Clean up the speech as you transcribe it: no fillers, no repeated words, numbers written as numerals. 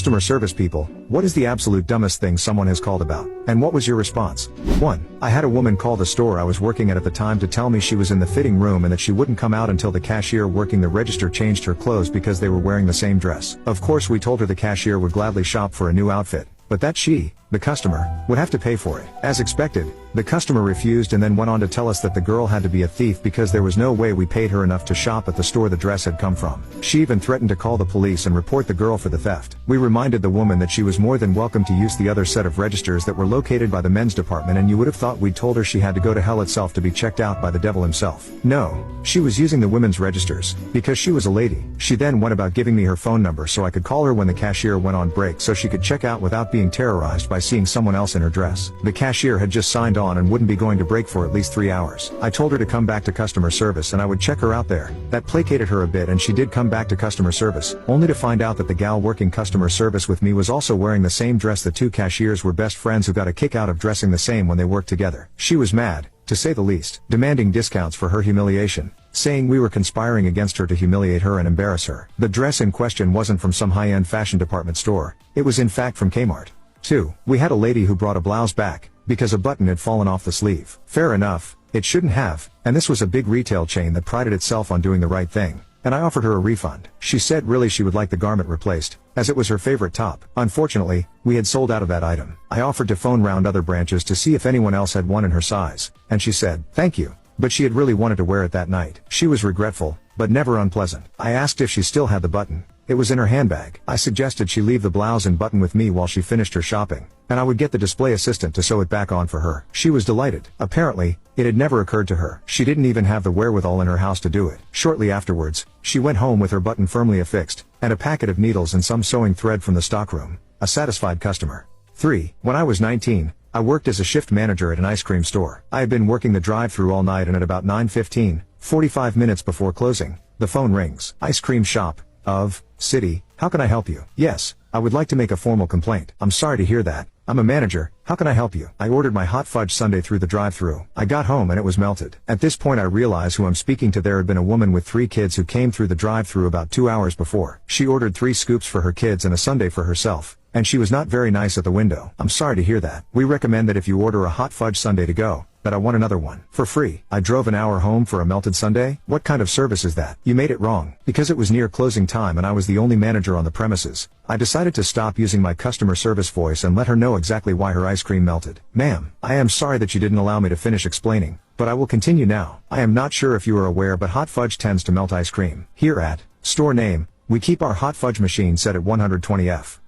Customer service people, what is the absolute dumbest thing someone has called about? And what was your response? 1. I had a woman call the store I was working at the time to tell me she was in the fitting room and that she wouldn't come out until the cashier working the register changed her clothes because they were wearing the same dress. Of course we told her the cashier would gladly shop for a new outfit, but that she, the customer, would have to pay for it. As expected, the customer refused and then went on to tell us that the girl had to be a thief because there was no way we paid her enough to shop at the store the dress had come from. She even threatened to call the police and report the girl for the theft. We reminded the woman that she was more than welcome to use the other set of registers that were located by the men's department, and you would have thought we'd told her she had to go to hell itself to be checked out by the devil himself. No, she was using the women's registers because she was a lady. She then went about giving me her phone number so I could call her when the cashier went on break so she could check out without being terrorized by seeing someone else in her dress. The cashier had just signed on and wouldn't be going to break for at least 3 hours. I told her to come back to customer service and I would check her out there. That placated her a bit and she did come back to customer service, only to find out that the gal working customer service with me was also wearing the same dress. The two cashiers were best friends who got a kick out of dressing the same when they worked together. She was mad, to say the least, demanding discounts for her humiliation, saying we were conspiring against her to humiliate her and embarrass her. The dress in question wasn't from some high-end fashion department store, it was in fact from Kmart. 2. We had a lady who brought a blouse back because a button had fallen off the sleeve. Fair enough, it shouldn't have, and this was a big retail chain that prided itself on doing the right thing, and I offered her a refund. She said really she would like the garment replaced, as it was her favorite top. Unfortunately, we had sold out of that item. I offered to phone round other branches to see if anyone else had one in her size, and she said, thank you, but she had really wanted to wear it that night. She was regretful, but never unpleasant. I asked if she still had the button. It was in her handbag. I suggested she leave the blouse and button with me while she finished her shopping, and I would get the display assistant to sew it back on for her. She was delighted. Apparently, it had never occurred to her. She didn't even have the wherewithal in her house to do it. Shortly afterwards, she went home with her button firmly affixed, and a packet of needles and some sewing thread from the stockroom. A satisfied customer. 3. When I was 19, I worked as a shift manager at an ice cream store. I had been working the drive-thru all night and at about 9:15, 45 minutes before closing, the phone rings. Ice cream shop, of, city, how can I help you? Yes, I would like to make a formal complaint. I'm sorry to hear that. I'm a manager, how can I help you? I ordered my hot fudge sundae through the drive-thru. I got home and it was melted. At this point I realize who I'm speaking to. There had been a woman with 3 kids who came through the drive-thru about 2 hours before. She ordered 3 scoops for her kids and a sundae for herself, and she was not very nice at the window. I'm sorry to hear that. We recommend that if you order a hot fudge sundae to go, that I want another one. For free. I drove an hour home for a melted sundae? What kind of service is that? You made it wrong. Because it was near closing time and I was the only manager on the premises, I decided to stop using my customer service voice and let her know exactly why her ice cream melted. Ma'am, I am sorry that you didn't allow me to finish explaining, but I will continue now. I am not sure if you are aware, but hot fudge tends to melt ice cream. Here at store name, we keep our hot fudge machine set at 120 F.